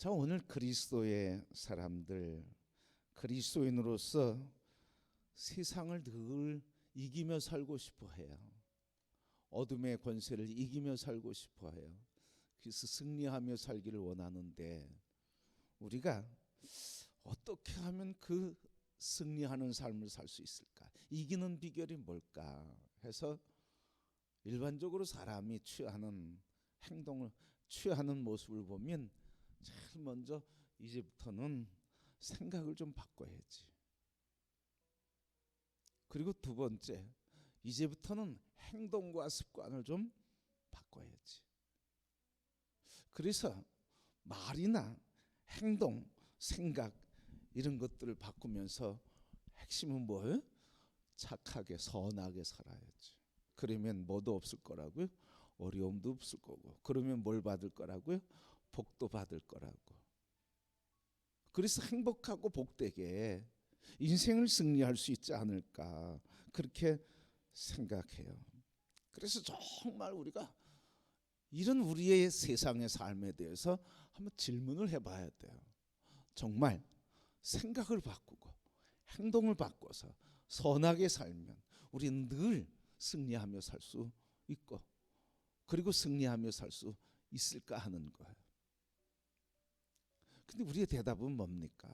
자, 오늘 그리스도의 사람들, 그리스도인으로서 세상을 늘 이기며 살고 싶어 해요. 어둠의 권세를 이기며 살고 싶어 해요. 그래서 승리하며 살기를 원하는데, 우리가 어떻게 하면 그 승리하는 삶을 살 수 있을까? 이기는 비결이 뭘까 해서 일반적으로 사람이 취하는 행동을, 취하는 모습을 보면 제일 먼저 이제부터는 생각을 좀 바꿔야지. 그리고 두 번째, 이제부터는 행동과 습관을 좀 바꿔야지. 그래서 말이나 행동, 생각 이런 것들을 바꾸면서 핵심은 뭐예요? 착하게 선하게 살아야지. 그러면 뭐도 없을 거라고요? 어려움도 없을 거고. 그러면 뭘 받을 거라고요? 복도 받을 거라고. 그래서 행복하고 복되게 인생을 승리할 수 있지 않을까, 그렇게 생각해요. 그래서 정말 우리가 이런 우리의 세상의 삶에 대해서 한번 질문을 해봐야 돼요. 정말 생각을 바꾸고 행동을 바꿔서 선하게 살면 우리는 늘 승리하며 살 수 있고, 그리고 승리하며 살 수 있을까 하는 거예요. 근데 우리의 대답은 뭡니까?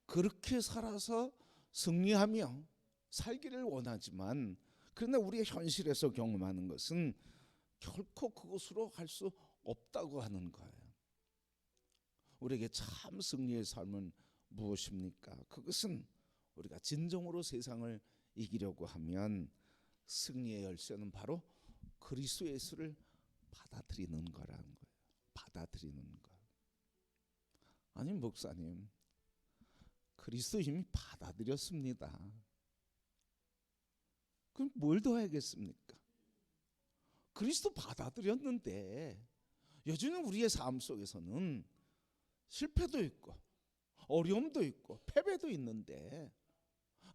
그렇게 살아서 승리하며 살기를 원하지만, 그러나 우리의 현실에서 경험하는 것은 결코 그것으로 할 수 없다고 하는 거예요. 우리에게 참 승리의 삶은 무엇입니까? 그것은 우리가 진정으로 세상을 이기려고 하면 승리의 열쇠는 바로 그리스도 예수를 받아들이는 거라는 거예요. 받아들이는 것. 아니, 목사님, 그리스도 이미 받아들였습니다. 그럼 뭘 더 해야겠습니까? 그리스도 받아들였는데 여전히 우리의 삶 속에서는 실패도 있고 어려움도 있고 패배도 있는데,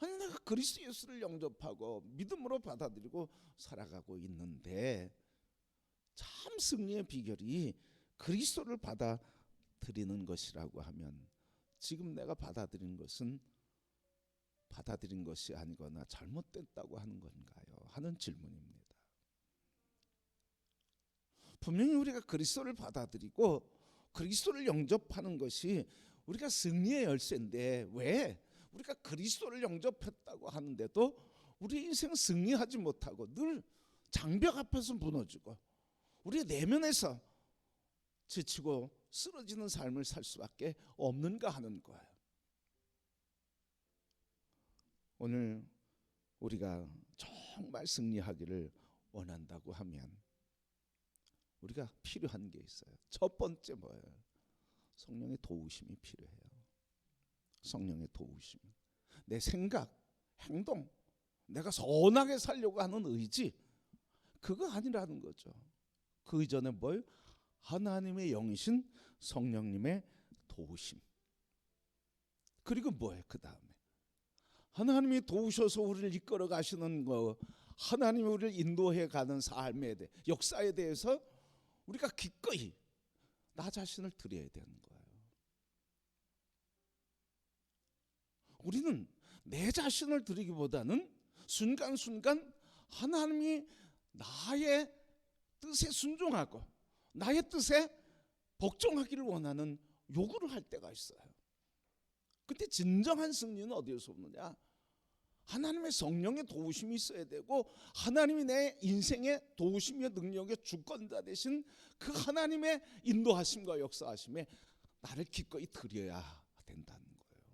아니 내가 그리스도 예수를 영접하고 믿음으로 받아들이고 살아가고 있는데, 참 승리의 비결이 그리스도를 받아들이는 것이라고 하면 지금 내가 받아들인 것은 받아들인 것이 아니거나 잘못됐다고 하는 건가요? 하는 질문입니다. 분명히 우리가 그리스도를 받아들이고 그리스도를 영접하는 것이 우리가 승리의 열쇠인데, 왜 우리가 그리스도를 영접했다고 하는데도 우리 인생은 승리하지 못하고 늘 장벽 앞에서 무너지고 우리의 내면에서 지치고 쓰러지는 삶을 살 수밖에 없는가 하는 거예요. 오늘 우리가 정말 승리하기를 원한다고 하면 우리가 필요한 게 있어요. 첫 번째 뭐예요? 성령의 도우심이 필요해요. 성령의 도우심. 내 생각, 행동, 내가 선하게 살려고 하는 의지, 그거 아니라는 거죠. 그 이전에 뭘? 하나님의 영이신 성령님의 도우심. 그리고 뭐예요? 그 다음에 하나님이 도우셔서 우리를 이끌어 가시는 거, 하나님이 우리를 인도해 가는 삶에 대해, 역사에 대해서 우리가 기꺼이 나 자신을 드려야 되는 거예요. 우리는 내 자신을 드리기보다는 순간순간 하나님이 나의 뜻에 순종하고 나의 뜻에 복종하기를 원하는 요구를 할 때가 있어요. 근데 진정한 승리는 어디에서 오느냐? 하나님의 성령의 도우심이 있어야 되고, 하나님이 내 인생의 도우심의 능력의 주권자 되신 그 하나님의 인도하심과 역사하심에 나를 기꺼이 드려야 된다는 거예요.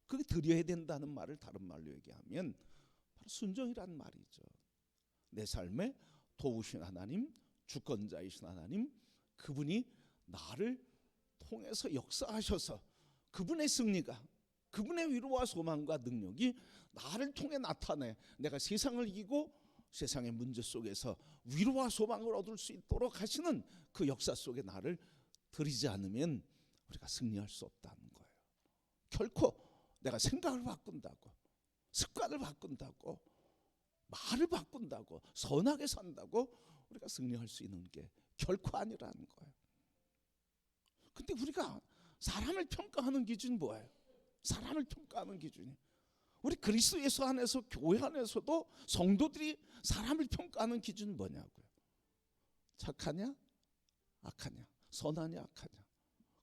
그게 드려야 된다는 말을 다른 말로 얘기하면 바로 순종이라는 말이죠. 내 삶에 도우신 하나님, 주권자이신 하나님, 그분이 나를 통해서 역사하셔서 그분의 승리가, 그분의 위로와 소망과 능력이 나를 통해 나타내 내가 세상을 이기고 세상의 문제 속에서 위로와 소망을 얻을 수 있도록 하시는 그 역사 속에 나를 들이지 않으면 우리가 승리할 수 없다는 거예요. 결코 내가 생각을 바꾼다고, 습관을 바꾼다고, 말을 바꾼다고, 선하게 산다고 우리가 승리할 수 있는 게 결코 아니라는 거예요. 근데 우리가 사람을 평가하는 기준이 뭐예요? 사람을 평가하는 기준이 우리 그리스도 예수 안에서 교회 안에서도 성도들이 사람을 평가하는 기준은 뭐냐고요? 착하냐? 악하냐? 선하냐? 악하냐?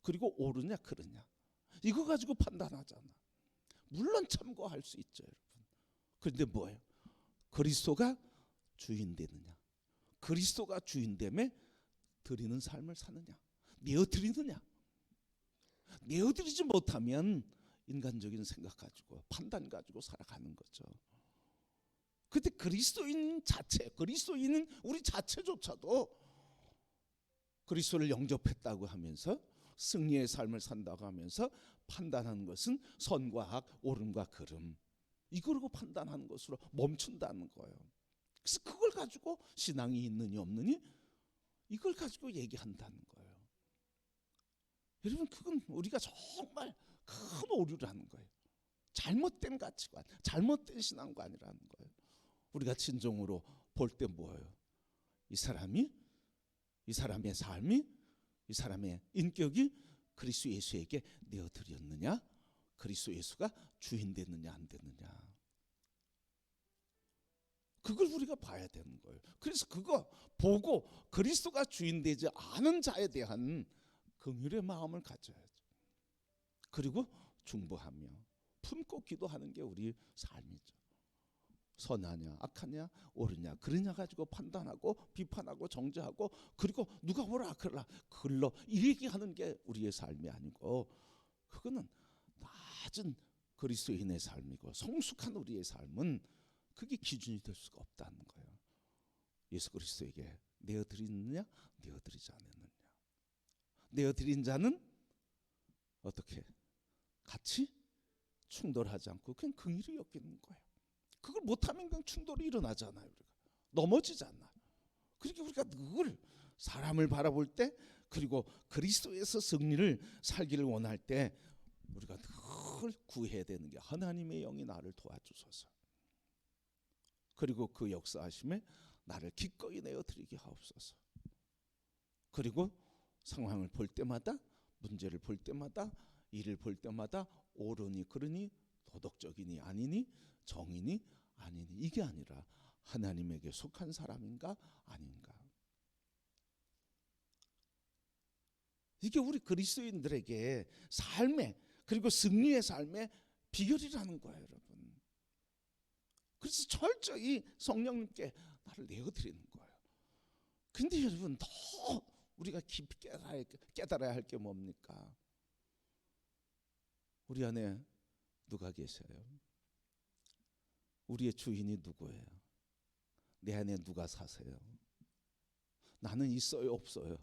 그리고 옳으냐? 그르냐? 이거 가지고 판단하잖아. 물론 참고할 수 있죠, 여러분. 그런데 뭐예요? 그리스도가 주인 되느냐? 그리스도가 주인 됨에 드리는 삶을 사느냐? 내어드리느냐? 내어드리지 못하면 인간적인 생각 가지고 판단 가지고 살아가는 거죠. 근데 그리스도인 자체, 그리스도인은 우리 자체조차도 그리스도를 영접했다고 하면서 승리의 삶을 산다고 하면서 판단하는 것은 선과 악, 옳음과 그름 이거로 판단하는 것으로 멈춘다는 거예요. 그래서 그걸 가지고 신앙이 있느니 없느니 이걸 가지고 얘기한다는 거예요. 여러분 그건 우리가 정말 큰 오류라는 거예요. 잘못된 가치관, 잘못된 신앙관이라는 거예요. 우리가 진정으로 볼 때 뭐예요? 이 사람의 삶이, 이 사람의 인격이 그리스도 예수에게 내어드렸느냐? 그리스도 예수가 주인 됐느냐 안 됐느냐? 그걸 우리가 봐야 되는 거예요. 그래서 그거 보고 그리스도가 주인 되지 않은 자에 대한 긍휼의 마음을 가져야죠. 그리고 중보하며 품고 기도하는 게 우리 삶이죠. 선하냐 악하냐 옳으냐 그러냐 가지고 판단하고 비판하고 정죄하고 그리고 누가 뭐라 그러라 글러 이 얘기하는 게 우리의 삶이 아니고 그거는 낮은 그리스도인의 삶이고 성숙한 우리의 삶은 그게 기준이 될 수가 없다는 거예요. 예수 그리스도에게 내어드리느냐 내어드리지 않았느냐. 내어드린 자는 어떻게 같이 충돌하지 않고 그냥 긍휼히 여기는 거예요. 그걸 못하면 그냥 충돌이 일어나잖아요. 우리가 넘어지잖아요. 그러니까 우리가 늘 사람을 바라볼 때 그리고 그리스도에서 승리를 살기를 원할 때 우리가 늘 구해야 되는 게 하나님의 영이 나를 도와주소서. 그리고 그 역사하심에 나를 기꺼이 내어드리게 하옵소서. 그리고 상황을 볼 때마다 문제를 볼 때마다 일을 볼 때마다 옳으니 그르니 도덕적이니 아니니 정이니 아니니 이게 아니라 하나님에게 속한 사람인가 아닌가. 이게 우리 그리스도인들에게 삶의 그리고 승리의 삶의 비결이라는 거예요, 여러분. 그래서 철저히 성령님께 나를 내어드리는 거예요. 근데 여러분 더 우리가 깊이 깨달아야 할 게 뭡니까? 우리 안에 누가 계셔요? 우리의 주인이 누구예요? 내 안에 누가 사세요? 나는 있어요 없어요?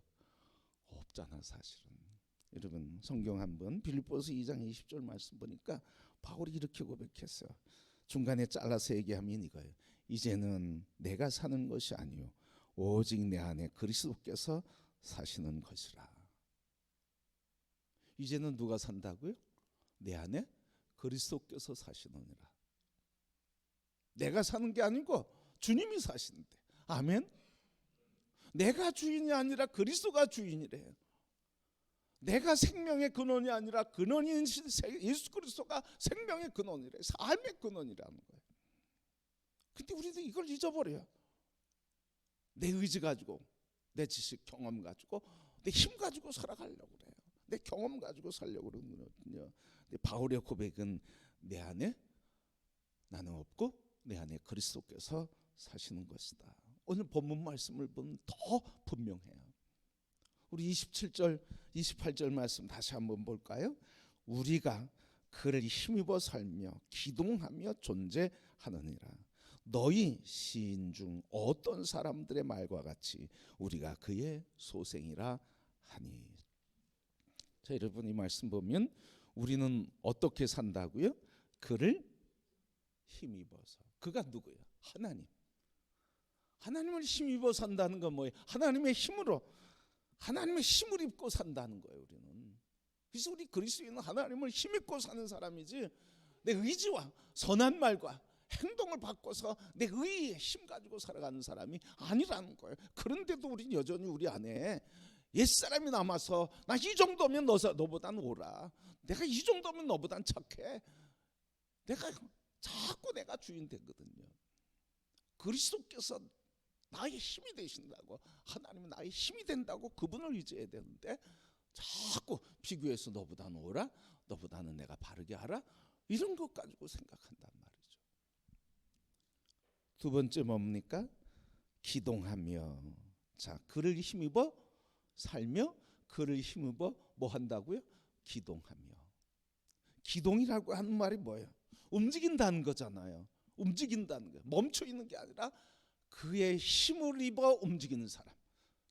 없잖아 사실은. 여러분 성경 한번 빌립보서 2장 20절 말씀 보니까 바울이 이렇게 고백했어요. 중간에 잘라서 얘기하면 이거예요. 이제는 내가 사는 것이 아니요 오직 내 안에 그리스도께서 사시는 것이라. 이제는 누가 산다고요? 내 안에 그리스도께서 사시느니라. 내가 사는 게 아니고 주님이 사시는데. 아멘. 내가 주인이 아니라 그리스도가 주인이래요. 내가 생명의 근원이 아니라 근원인 예수 그리스도가 생명의 근원이래. 삶의 근원이라는 거예요. 근데 우리도 이걸 잊어버려요. 내 의지 가지고 내 지식 경험 가지고 내 힘 가지고 살아가려고 그래요. 내 경험 가지고 살려고 그러거든요. 근데 바울의 고백은 내 안에 나는 없고 내 안에 그리스도께서 사시는 것이다. 오늘 본문 말씀을 보면 더 분명해요. 우리 27절 28절 말씀 다시 한번 볼까요? 우리가 그를 힘입어 살며 기동하며 존재하느니라. 너희 시인 중 어떤 사람들의 말과 같이 우리가 그의 소생이라 하니. 자, 여러분 이 말씀 보면 우리는 어떻게 산다고요? 그를 힘입어서. 그가 누구예요? 하나님. 하나님을 힘입어 산다는 건 뭐예요? 하나님의 힘으로, 하나님의 힘을 입고 산다는 거예요. 우리는. 그래서 우리 그리스도인은 하나님을 힘입고 사는 사람이지 내 의지와 선한 말과 행동을 바꿔서 내 의의 힘 가지고 살아가는 사람이 아니라는 거예요. 그런데도 우리 여전히 우리 안에 옛사람이 남아서 나 이 정도면 너보단 오라, 내가 이 정도면 너보단 착해, 내가 주인 되거든요. 그리스도께서 나의 힘이 되신다고, 하나님은 나의 힘이 된다고 그분을 의지해야 되는데 자꾸 비교해서 너보다는 오라, 너보다는 내가 바르게 하라, 이런 것 가지고 생각한단 말이죠. 두 번째 뭡니까? 기동하며. 자, 그를 힘입어 살며 그를 힘입어 뭐 한다고요? 기동하며. 기동이라고 하는 말이 뭐예요? 움직인다는 거잖아요. 움직인다는 거예요. 멈춰 있는 게 아니라 그의 힘을 입어 움직이는 사람.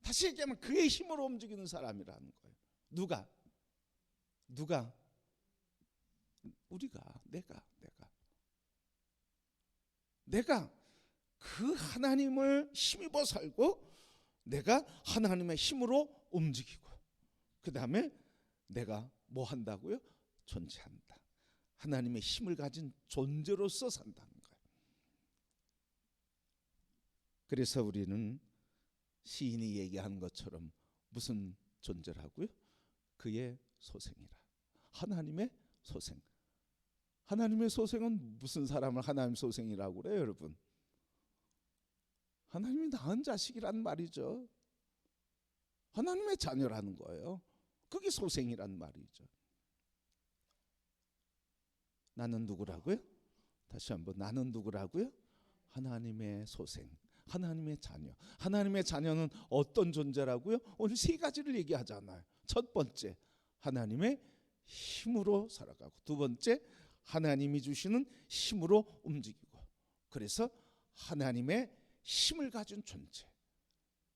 다시 얘기하면 그의 힘으로 움직이는 사람이라는 거예요. 누가? 우리가, 내가 그 하나님을 힘입어 살고 내가 하나님의 힘으로 움직이고, 그 다음에 내가 뭐 한다고요? 존재한다. 하나님의 힘을 가진 존재로서 산다는 거예요. 그래서 우리는 시인이 얘기한 것처럼 무슨 존재라고요? 그의 소생이라. 하나님의 소생. 하나님의 소생은 무슨 사람을 하나님 소생이라고 그래요, 여러분? 하나님이 낳은 자식이란 말이죠. 하나님의 자녀라는 거예요. 그게 소생이란 말이죠. 나는 누구라고요? 다시 한번, 나는 누구라고요? 하나님의 소생, 하나님의 자녀. 하나님의 자녀는 어떤 존재라고요? 오늘 세 가지를 얘기하잖아요. 첫 번째, 하나님의 힘으로 살아가고, 두 번째, 하나님이 주시는 힘으로 움직이고, 그래서 하나님의 힘을 가진 존재,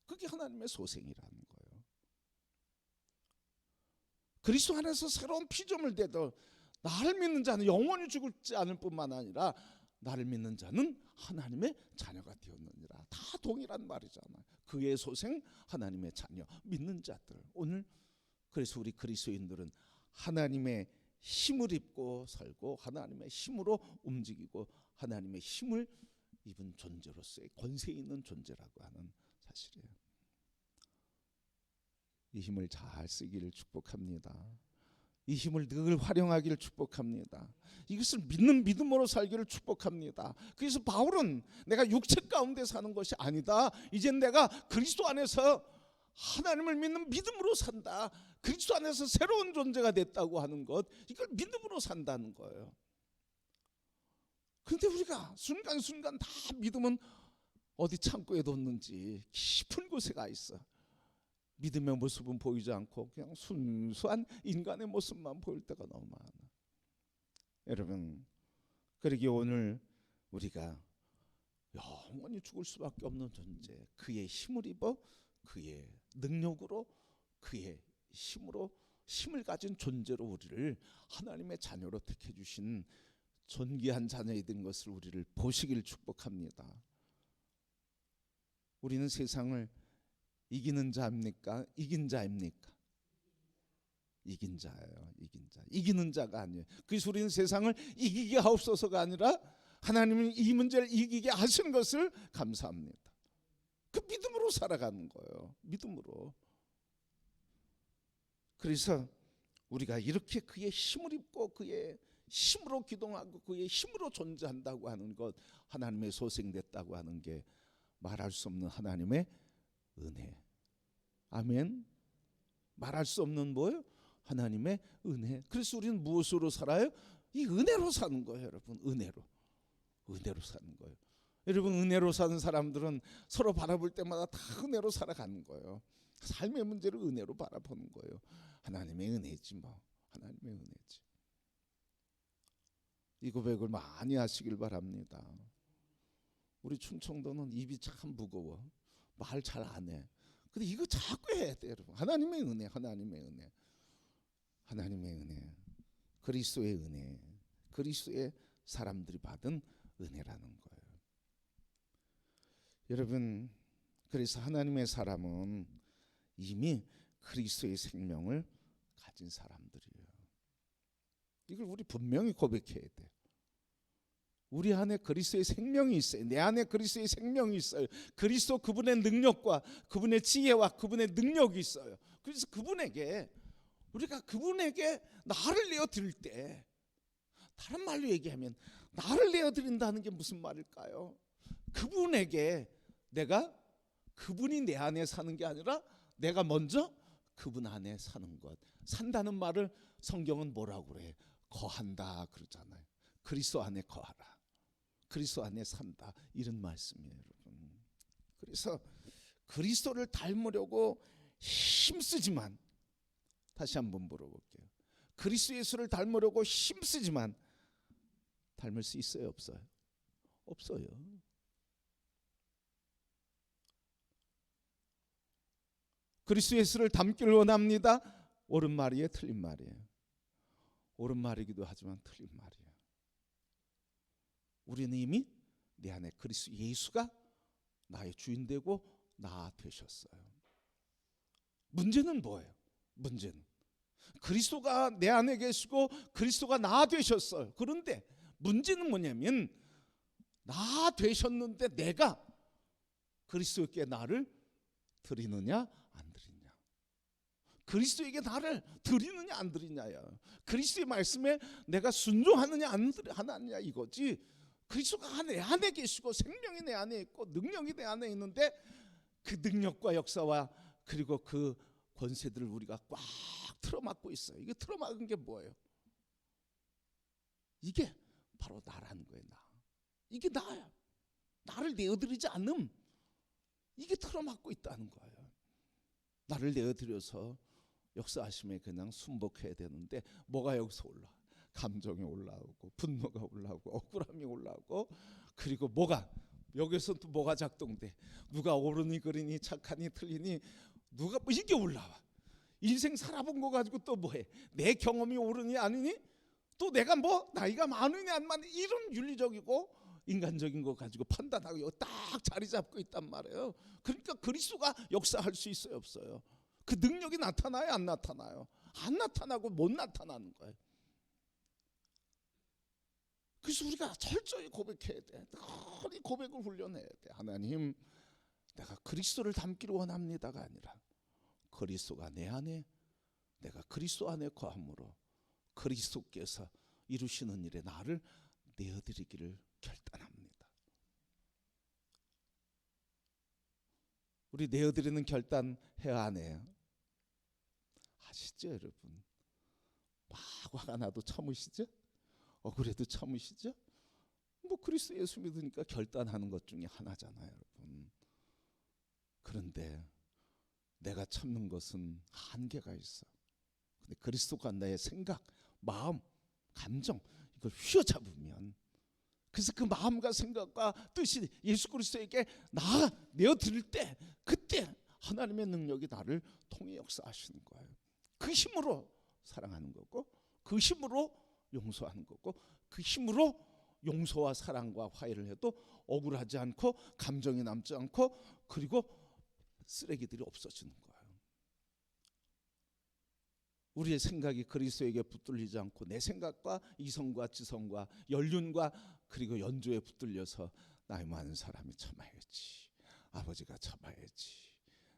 그게 하나님의 소생이라는 거예요. 그리스도 안에서 새로운 피조물 되도 나를 믿는 자는 영원히 죽지 않을 뿐만 아니라 나를 믿는 자는 하나님의 자녀가 되었느니라. 다 동일한 말이잖아요. 그의 소생, 하나님의 자녀, 믿는 자들. 오늘 그래서 우리 그리스도인들은 하나님의 힘을 입고 살고 하나님의 힘으로 움직이고 하나님의 힘을 입은 존재로서의 권세 있는 존재라고 하는 사실이에요. 이 힘을 잘 쓰기를 축복합니다. 이 힘을 늘 활용하기를 축복합니다. 이것을 믿는 믿음으로 살기를 축복합니다. 그래서 바울은 내가 육체 가운데 사는 것이 아니다, 이젠 내가 그리스도 안에서 하나님을 믿는 믿음으로 산다, 그리스도 안에서 새로운 존재가 됐다고 하는 것, 이걸 믿음으로 산다는 거예요. 그런데 우리가 순간순간 다 믿음은 어디 창고에 뒀는지 깊은 곳에 가 있어. 믿음의 모습은 보이지 않고 그냥 순수한 인간의 모습만 보일 때가 너무 많아. 여러분, 그러기에 오늘 우리가 영원히 죽을 수밖에 없는 존재, 그의 힘을 입어 그의 능력으로 그의 힘으로 힘을 가진 존재로 우리를 하나님의 자녀로 택해 주신 존귀한 자녀이 된 것을 우리를 보시기를 축복합니다. 우리는 세상을 이기는 자입니까? 이긴 자입니까? 이긴 자예요. 이긴 자. 이기는 자가 아니에요. 그래서 우리는 세상을 이기게 하옵소서가 아니라 하나님은 이 문제를 이기게 하신 것을 감사합니다. 그 믿음으로 살아가는 거예요. 믿음으로. 그래서 우리가 이렇게 그의 힘을 입고 그의 힘으로 기동하고 그의 힘으로 존재한다고 하는 것, 하나님의 소생됐다고 하는 게 말할 수 없는 하나님의 은혜. 아멘. 말할 수 없는 뭐예요? 하나님의 은혜. 그래서 우리는 무엇으로 살아요? 이 은혜로 사는 거예요, 여러분. 은혜로 사는 거예요. 여러분, 은혜로 사는 사람들은 서로 바라볼 때마다 다 은혜로 살아가는 거예요. 삶의 문제를 은혜로 바라보는 거예요. 하나님의 은혜지 뭐. 하나님의 은혜지. 이 고백을 많이 하시길 바랍니다. 우리 충청도는 입이 참 무거워. 말 잘 안 해. 근데 이거 자꾸 해야 돼, 여러분. 하나님의 은혜, 하나님의 은혜, 하나님의 은혜, 그리스도의 은혜, 그리스도의 사람들이 받은 은혜라는 거예요. 여러분, 그래서 하나님의 사람은 이미 그리스도의 생명을 가진 사람들이에요. 이걸 우리 분명히 고백해야 돼. 우리 안에 그리스도의 생명이 있어요. 내 안에 그리스도의 생명이 있어요. 그리스도 그분의 능력과 그분의 지혜와 그분의 능력이 있어요. 그래서 우리가 그분에게 나를 내어드릴 때, 다른 말로 얘기하면 나를 내어드린다는 게 무슨 말일까요? 그분에게 그분이 내 안에 사는 게 아니라 내가 먼저 그분 안에 사는 것. 산다는 말을 성경은 뭐라고 그래? 거한다 그러잖아요. 그리스도 안에 거하라. 그리스도 안에 산다. 이런 말씀이에요, 여러분. 그래서 그리스도를 닮으려고 힘쓰지만, 다시 한번 물어볼게요. 그리스도 예수를 닮으려고 힘쓰지만 닮을 수 있어요, 없어요? 없어요. 그리스도 예수를 닮기를 원합니다. 옳은 말이에요, 틀린 말이에요? 옳은 말이기도 하지만 틀린 말이에요. 우리는 이미 내 안에 그리스도 예수가 나의 주인 되고 나 되셨어요. 문제는 뭐예요? 문제는 그리스도가 내 안에 계시고 그리스도가 나 되셨어요. 그런데 문제는 뭐냐면, 나 되셨는데 내가 그리스도께 나를 드리느냐 안 드리냐, 그리스도에게 나를 드리느냐 안 드리냐야. 그리스도의 말씀에 내가 순종하느냐 안 하느냐 이거지. 그리스도가 내 안에 계시고 생명이 내 안에 있고 능력이 내 안에 있는데, 그 능력과 역사와 그리고 그 권세들을 우리가 꽉 틀어막고 있어요. 이게 틀어막은 게 뭐예요? 이게 바로 나라는 거예요. 이게 나야. 나를 내어드리지 않음, 이게 틀어막고 있다는 거예요. 나를 내어드려서 역사하심에 그냥 순복해야 되는데, 뭐가 여기서 올라? 감정이 올라오고 분노가 올라오고 억울함이 올라오고, 그리고 여기서 또 뭐가 작동돼? 누가 옳으니 그르니 착하니 틀리니, 누가 이게 올라와. 인생 살아본 거 가지고 또 뭐해? 내 경험이 옳으니 아니니, 또 내가 나이가 많으니 안 많으니, 이런 윤리적이고 인간적인 거 가지고 판단하고 딱 자리 잡고 있단 말이에요. 그러니까 그리스도가 역사할 수 있어요, 없어요? 그 능력이 나타나요, 안 나타나요? 안 나타나고 못 나타나는 거예요. 그래서 우리가 철저히 고백해야 돼. 늘 고백을 훈련해야 돼. 하나님, 내가 그리스도를 닮기를 원합니다가 아니라, 그리스도가 내 안에, 내가 그리스도 안에 거함으로 그리스도께서 이루시는 일에 나를 내어드리기를 결단합니다. 우리 내어드리는 결단 해야 안 해요? 아시죠, 여러분? 막 화가 나도 참으시죠? 억울해도 참으시죠? 그리스도 예수 믿으니까 결단하는 것 중에 하나잖아요, 여러분. 그런데 내가 참는 것은 한계가 있어. 근데 그리스도가 나의 생각, 마음, 감정, 이걸 휘어잡으면, 그래서 그 마음과 생각과 뜻이 예수 그리스도에게 내어드릴 때, 그때 하나님의 능력이 나를 통해 역사하시는 거예요. 그 힘으로 사랑하는 거고, 그 힘으로 용서하는 거고, 그 힘으로 용서와 사랑과 화해를 해도 억울하지 않고 감정이 남지 않고, 그리고 쓰레기들이 없어지는 거예요. 우리의 생각이 그리스도에게 붙들리지 않고 내 생각과 이성과 지성과 연륜과 그리고 연조에 붙들려서 나이 많은 사람이 참아야지, 아버지가 참아야지,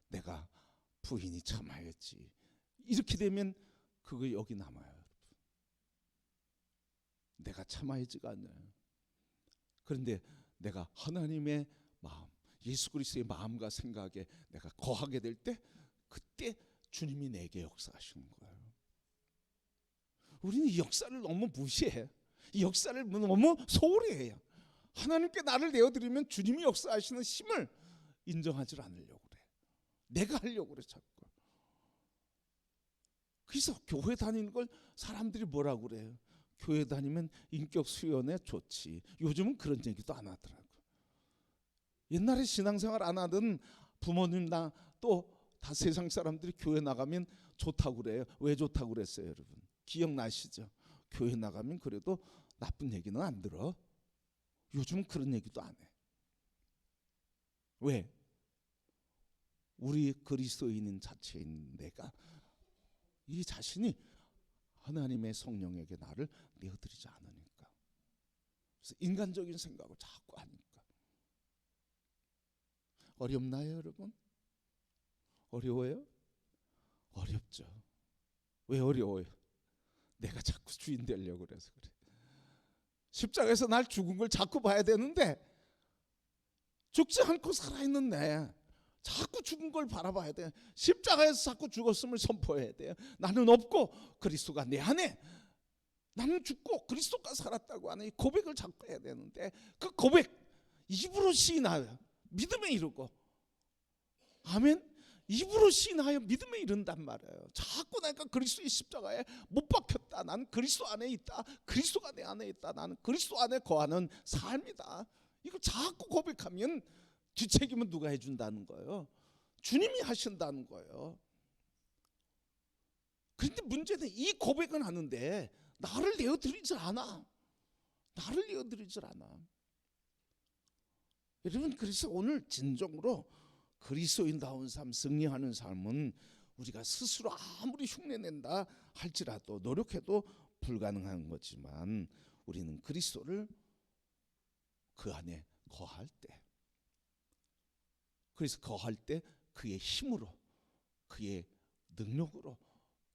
내가 부인이 참아야지, 이렇게 되면 그거 여기 남아요. 내가 참아야지가 아니에요. 그런데 내가 하나님의 마음, 예수 그리스도의 마음과 생각에 내가 거하게 될 때, 그때 주님이 내게 역사하시는 거예요. 우리는 이 역사를 너무 무시해. 이 역사를 너무 소홀히 해요. 하나님께 나를 내어드리면 주님이 역사하시는 힘을 인정하지 않으려고 그래. 내가 하려고 그래 자꾸. 그래서 교회 다니는 걸 사람들이 뭐라고 그래요? 교회 다니면 인격 수련에 좋지. 요즘은 그런 얘기도 안 하더라고. 옛날에 신앙생활 안 하던 부모님나 또 다 세상 사람들이 교회 나가면 좋다고 그래요. 왜 좋다고 그랬어요, 여러분? 기억나시죠? 교회 나가면 그래도 나쁜 얘기는 안 들어. 요즘은 그런 얘기도 안 해. 왜? 우리 그리스도인인 자체인 내가, 이 자신이 하나님의 성령에게 나를 내어드리지 않으니까. 그래서 인간적인 생각을 자꾸 하니까. 어렵나요, 여러분? 어려워요? 어렵죠. 왜 어려워요? 내가 자꾸 주인 되려고 그래서 그래. 십자가에서 날 죽은 걸 자꾸 봐야 되는데 죽지 않고 살아있는 내 자꾸 죽은 걸 바라봐야 돼. 십자가에서 자꾸 죽었음을 선포해야 돼요. 나는 없고 그리스도가 내 안에, 나는 죽고 그리스도가 살았다고 하는 이 고백을 자꾸 해야 되는데, 그 고백 입으로 시인하여 믿음에 이르고, 아멘, 입으로 시인하여 믿음에 이른단 말이에요. 자꾸 내가 그리스도의 십자가에 못 박혔다, 나는 그리스도 안에 있다, 그리스도가 내 안에 있다, 나는 그리스도 안에 거하는 삶이다, 이거 자꾸 고백하면 뒷책임은 누가 해준다는 거예요? 주님이 하신다는 거예요. 그런데 문제는 이 고백은 하는데 나를 내어드리질 않아. 나를 내어드리질 않아. 여러분, 그래서 오늘 진정으로 그리스도인다운 삶, 승리하는 삶은 우리가 스스로 아무리 흉내낸다 할지라도, 노력해도 불가능한 거지만, 우리는 그리스도를 그 안에 거할 때, 그래서 거할 때 그의 힘으로, 그의 능력으로,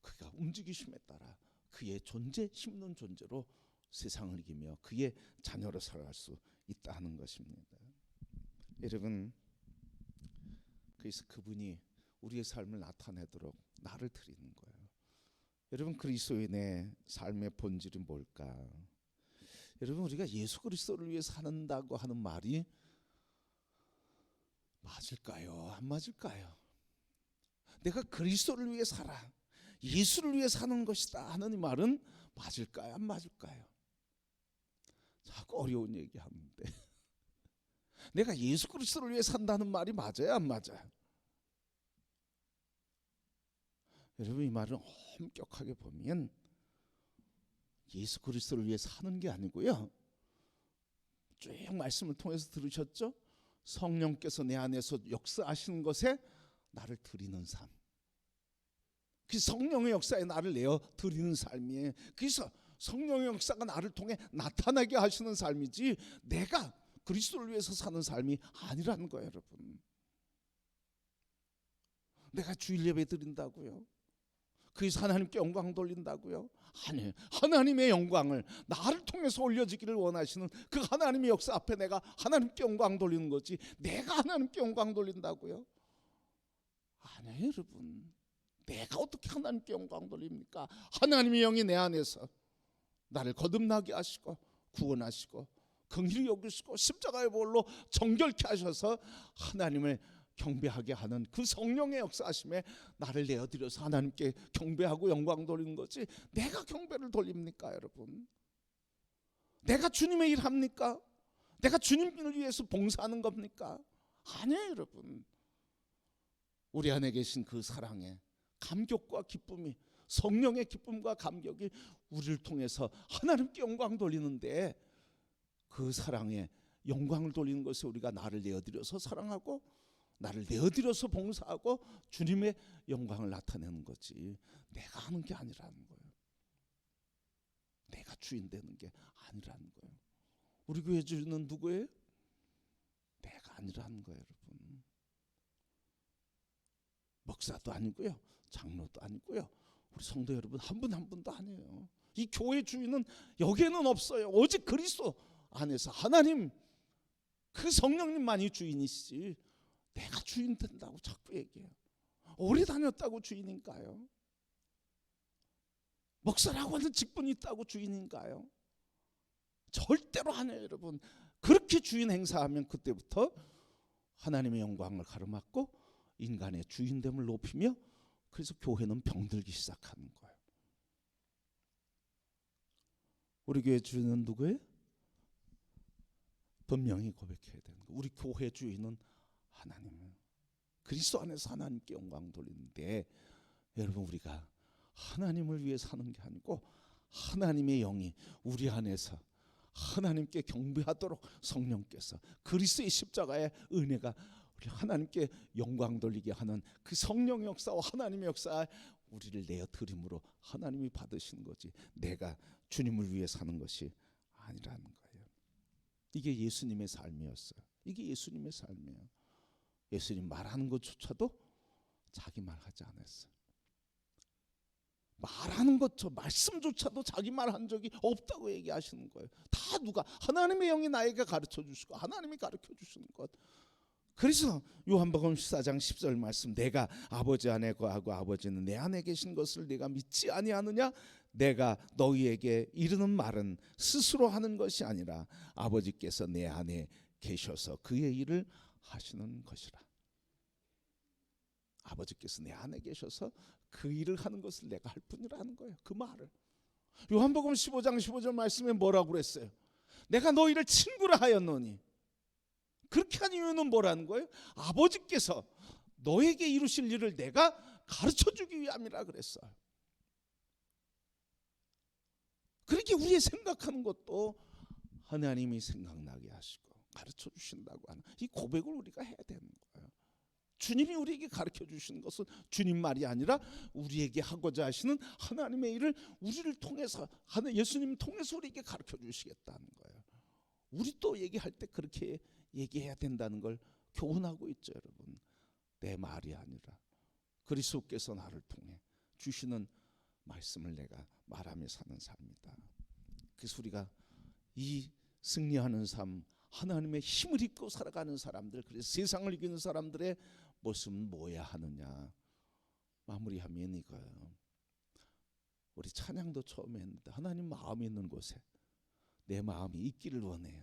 그가 움직이심에 따라 그의 존재, 힘있는 존재로 세상을 이기며 그의 자녀로 살아갈 수 있다 하는 것입니다. 여러분, 그래서 그분이 우리의 삶을 나타내도록 나를 드리는 거예요. 여러분, 그리스도인의 삶의 본질이 뭘까? 여러분, 우리가 예수 그리스도를 위해 산다고 하는 말이 맞을까요? 안 맞을까요? 내가 그리스도를 위해 살아, 예수를 위해 사는 것이다 하는 이 말은 맞을까요? 안 맞을까요? 자꾸 어려운 얘기하는데 내가 예수 그리스도를 위해 산다는 말이 맞아요? 안 맞아요? 여러분, 이 말은 엄격하게 보면 예수 그리스도를 위해 사는 게 아니고요, 쭉 말씀을 통해서 들으셨죠? 성령께서 내 안에서 역사하시는 것에 나를 드리는 삶, 그 성령의 역사에 나를 내어 드리는 삶이에요. 그래서 성령의 역사가 나를 통해 나타나게 하시는 삶이지, 내가 그리스도를 위해서 사는 삶이 아니라는 거예요. 여러분, 내가 주일 예배 드린다고요? 그래서 하나님께 영광 돌린다고요? 아니에요. 하나님의 영광을 나를 통해서 올려지기를 원하시는 그 하나님의 역사 앞에 내가 하나님께 영광 돌리는 거지, 내가 하나님께 영광 돌린다고요? 아니에요. 여러분, 내가 어떻게 하나님께 영광 돌립니까? 하나님의 영이 내 안에서 나를 거듭나게 하시고 구원하시고 긍휼히 여기시고 십자가의 보혈로 정결케 하셔서 하나님을 경배하게 하는 그 성령의 역사하심에 나를 내어드려서 하나님께 경배하고 영광 돌리는 거지, 내가 경배를 돌립니까? 여러분, 내가 주님의 일 합니까? 내가 주님을 위해서 봉사하는 겁니까? 아니에요. 여러분, 우리 안에 계신 그 사랑의 감격과 기쁨이, 성령의 기쁨과 감격이 우리를 통해서 하나님께 영광 돌리는데, 그 사랑에 영광을 돌리는 것에 우리가 나를 내어드려서 사랑하고 나를 내어드려서 봉사하고 주님의 영광을 나타내는 거지, 내가 하는 게 아니라는 거예요. 내가 주인 되는 게 아니라는 거예요. 우리 교회 주인은 누구예요? 내가 아니라는 거예요. 여러분, 목사도 아니고요, 장로도 아니고요, 우리 성도 여러분 한 분 한 분도 아니에요. 이 교회 주인은 여기에는 없어요. 오직 그리스도 안에서 하나님, 그 성령님만이 주인이시지, 내가 주인 된다고 자꾸 얘기해요. 오래 다녔다고 주인인가요? 목사라고 하는 직분이 있다고 주인인가요? 절대로 아니에요. 여러분, 그렇게 주인 행사하면 그때부터 하나님의 영광을 가로막고 인간의 주인됨을 높이며, 그래서 교회는 병들기 시작하는 거예요. 우리 교회 주인은 누구예요? 분명히 고백해야 되는 거예요. 우리 교회 주인은 하나님이에요. 그리스도 안에서 하나님께 영광 돌리는데, 여러분, 우리가 하나님을 위해 사는 게 아니고 하나님의 영이 우리 안에서 하나님께 경배하도록 성령께서, 그리스도의 십자가의 은혜가 우리 하나님께 영광 돌리게 하는 그 성령의 역사와 하나님의 역사에 우리를 내어드림으로 하나님이 받으시는 거지, 내가 주님을 위해 사는 것이 아니라는 거예요. 이게 예수님의 삶이었어요. 이게 예수님의 삶이에요. 예수님 말하는 것조차도 자기 말하지 않았어요. 말하는 것, 저 말씀조차도 자기 말 한 적이 없다고 얘기하시는 거예요. 다 누가? 하나님의 영이 나에게 가르쳐 주시고 하나님이 가르쳐 주시는 것. 그래서 요한복음 14장 10절 말씀, 내가 아버지 안에 거하고 아버지는 내 안에 계신 것을 내가 믿지 아니하느냐? 내가 너희에게 이르는 말은 스스로 하는 것이 아니라 아버지께서 내 안에 계셔서 그의 일을 하시는 것이라. 아버지께서 내 안에 계셔서 그 일을 하는 것을 내가 할 뿐이라는 거예요. 그 말을 요한복음 15장 15절 말씀에 뭐라고 그랬어요? 내가 너희를 친구라 하였노니. 그렇게 한 이유는 뭐라는 거예요? 아버지께서 너에게 이루실 일을 내가 가르쳐주기 위함이라 그랬어요. 그렇게 우리의 생각하는 것도 하나님이 생각나게 하시고 가르쳐 주신다고 하는 이 고백을 우리가 해야 되는 거예요. 주님이 우리에게 가르쳐 주시는 것은 주님 말이 아니라 우리에게 하고자 하시는 하나님의 일을 우리를 통해서, 예수님 통해서 우리에게 가르쳐 주시겠다는 거예요. 우리 또 얘기할 때 그렇게 얘기해야 된다는 걸 교훈하고 있죠, 여러분. 내 말이 아니라 그리스도께서 나를 통해 주시는 말씀을 내가 말하며 사는 삶이다. 그래서 우리가 이 승리하는 삶, 하나님의 힘을 입고 살아가는 사람들, 그래서 세상을 이기는 사람들의 모습은 뭐야 하느냐 마무리하면 이거예요. 우리 찬양도 처음에 했는데 하나님 마음이 있는 곳에 내 마음이 있기를 원해요.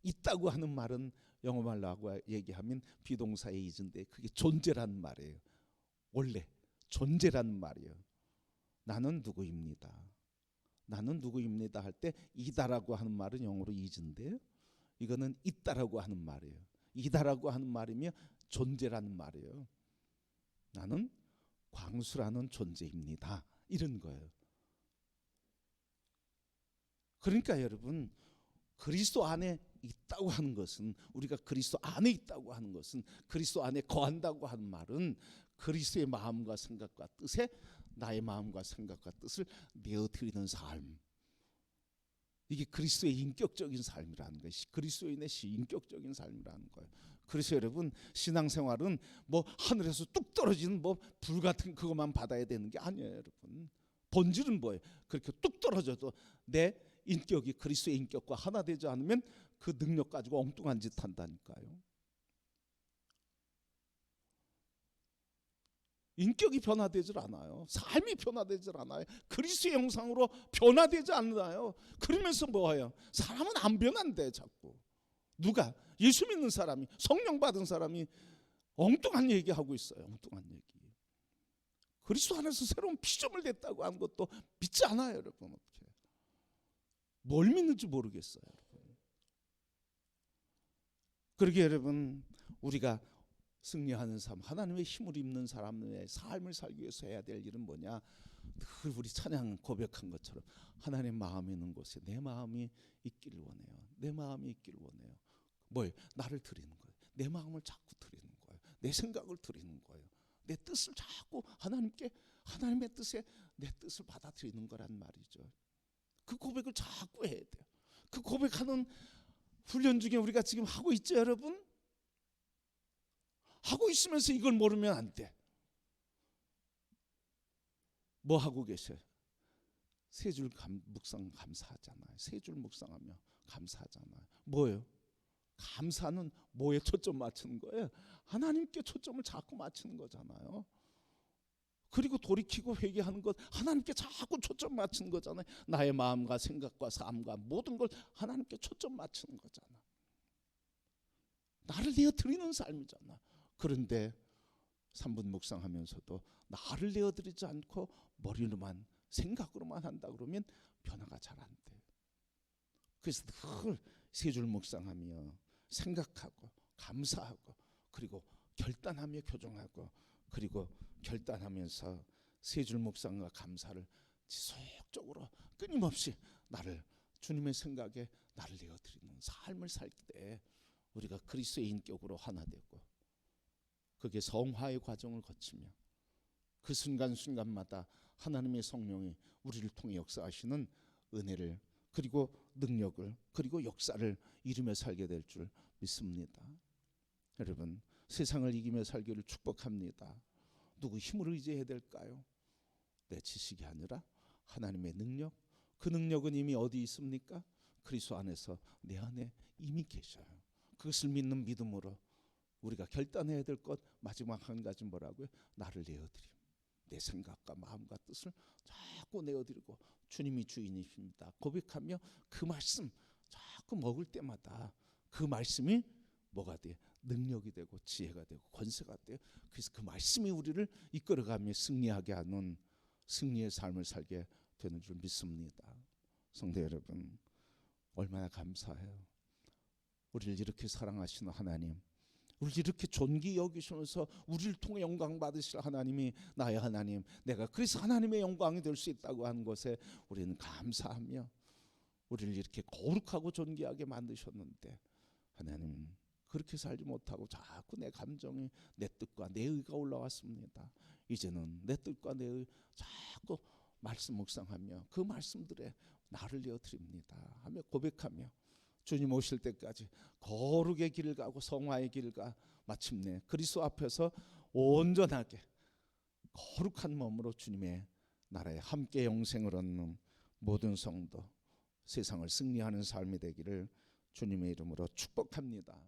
있다고 하는 말은 영어말로 하고 얘기하면 비동사의 이즈인데 그게 존재라는 말이에요. 원래 존재라는 말이에요. 나는 누구입니다. 나는 누구입니다 할 때 이다라고 하는 말은 영어로 이즈인데요. 이거는 있다라고 하는 말이에요. 이다라고 하는 말이며 존재라는 말이에요. 나는 광수라는 존재입니다. 이런 거예요. 그러니까 여러분, 그리스도 안에 있다고 하는 것은, 우리가 그리스도 안에 있다고 하는 것은, 그리스도 안에 거한다고 하는 말은 그리스도의 마음과 생각과 뜻에 나의 마음과 생각과 뜻을 내어드리는 삶, 이게 그리스도의 인격적인 삶이라는 거예요. 그리스도인의 인격적인 삶이라는 거예요. 그래서 여러분, 신앙생활은 뭐 하늘에서 뚝 떨어지는 뭐 불 같은 그것만 받아야 되는 게 아니에요, 여러분. 본질은 뭐예요? 그렇게 뚝 떨어져도 내 인격이 그리스도의 인격과 하나 되지 않으면 그 능력 가지고 엉뚱한 짓 한다니까요. 인격이 변화되질 않아요. 삶이 변화되질 않아요. 그리스도의 형상으로 변화되지 않나요? 그러면서 뭐예요? 사람은 안 변한대 자꾸. 누가? 예수 믿는 사람이, 성령 받은 사람이 엉뚱한 얘기하고 있어요. 엉뚱한 얘기. 그리스도 안에서 새로운 피조물 됐다고 하는 것도 믿지 않아요, 여러분. 어떻게? 뭘 믿는지 모르겠어요, 여러분. 그러게 여러분, 우리가 승리하는 삶, 하나님의 힘을 입는 사람의 삶을 살기 위해서 해야 될 일은 뭐냐? 늘 우리 찬양 고백한 것처럼 하나님 마음이 있는 곳에 내 마음이 있기를 원해요. 내 마음이 있기를 원해요. 뭐예요? 나를 드리는 거예요. 내 마음을 자꾸 드리는 거예요. 내 생각을 드리는 거예요. 내 뜻을 자꾸 하나님께, 하나님의 뜻에 내 뜻을 받아들이는 거란 말이죠. 그 고백을 자꾸 해야 돼요. 그 고백하는 훈련 중에 우리가 지금 하고 있죠, 여러분? 하고 있으면서 이걸 모르면 안 돼. 뭐 하고 계셔요? 세 줄 묵상 감사하잖아요. 세 줄 묵상하며 감사하잖아요. 뭐예요? 감사는 뭐에 초점 맞추는 거예요? 하나님께 초점을 자꾸 맞추는 거잖아요. 그리고 돌이키고 회개하는 것, 하나님께 자꾸 초점 맞추는 거잖아요. 나의 마음과 생각과 삶과 모든 걸 하나님께 초점 맞추는 거잖아. 나를 내어드리는 삶이잖아. 그런데 3분 묵상하면서도 나를 내어드리지 않고 머리로만, 생각으로만 한다 그러면 변화가 잘 안 돼. 그래서 늘 세 줄 묵상하며 생각하고 감사하고 그리고 결단하며 교정하고 그리고 결단하면서 세 줄 묵상과 감사를 지속적으로 끊임없이 나를, 주님의 생각에 나를 내어드리는 삶을 살 때 우리가 그리스도의 인격으로 하나 되고, 그게 성화의 과정을 거치며 그 순간순간마다 하나님의 성령이 우리를 통해 역사하시는 은혜를, 그리고 능력을, 그리고 역사를 이루며 살게 될 줄 믿습니다. 여러분, 세상을 이기며 살기를 축복합니다. 누구 힘을 의지해야 될까요? 내 지식이 아니라 하나님의 능력, 그 능력은 이미 어디 있습니까? 그리스도 안에서 내 안에 이미 계셔요. 그것을 믿는 믿음으로 우리가 결단해야 될 것 마지막 한 가지 뭐라고요? 나를 내어드림. 내 생각과 마음과 뜻을 자꾸 내어드리고 주님이 주인이십니다 고백하며 그 말씀 자꾸 먹을 때마다 그 말씀이 뭐가 돼요? 능력이 되고 지혜가 되고 권세가 돼요. 그래서 그 말씀이 우리를 이끌어가며 승리하게 하는 승리의 삶을 살게 되는 줄 믿습니다. 성도 여러분, 얼마나 감사해요. 우리를 이렇게 사랑하시는 하나님, 우리를 이렇게 존귀 여기시면서 우리를 통해 영광 받으실 하나님이 나의 하나님, 내가 그래서 하나님의 영광이 될 수 있다고 하는 것에 우리는 감사하며, 우리를 이렇게 거룩하고 존귀하게 만드셨는데 하나님 그렇게 살지 못하고 자꾸 내 감정이, 내 뜻과 내 의가 올라왔습니다. 이제는 내 뜻과 내 의 자꾸 말씀 묵상하며 그 말씀들에 나를 내어드립니다 하며 고백하며 주님 오실 때까지 거룩의 길을 가고 성화의 길을 가 마침내 그리스도 앞에서 온전하게 거룩한 몸으로 주님의 나라에 함께 영생을 얻는 모든 성도, 세상을 승리하는 삶이 되기를 주님의 이름으로 축복합니다.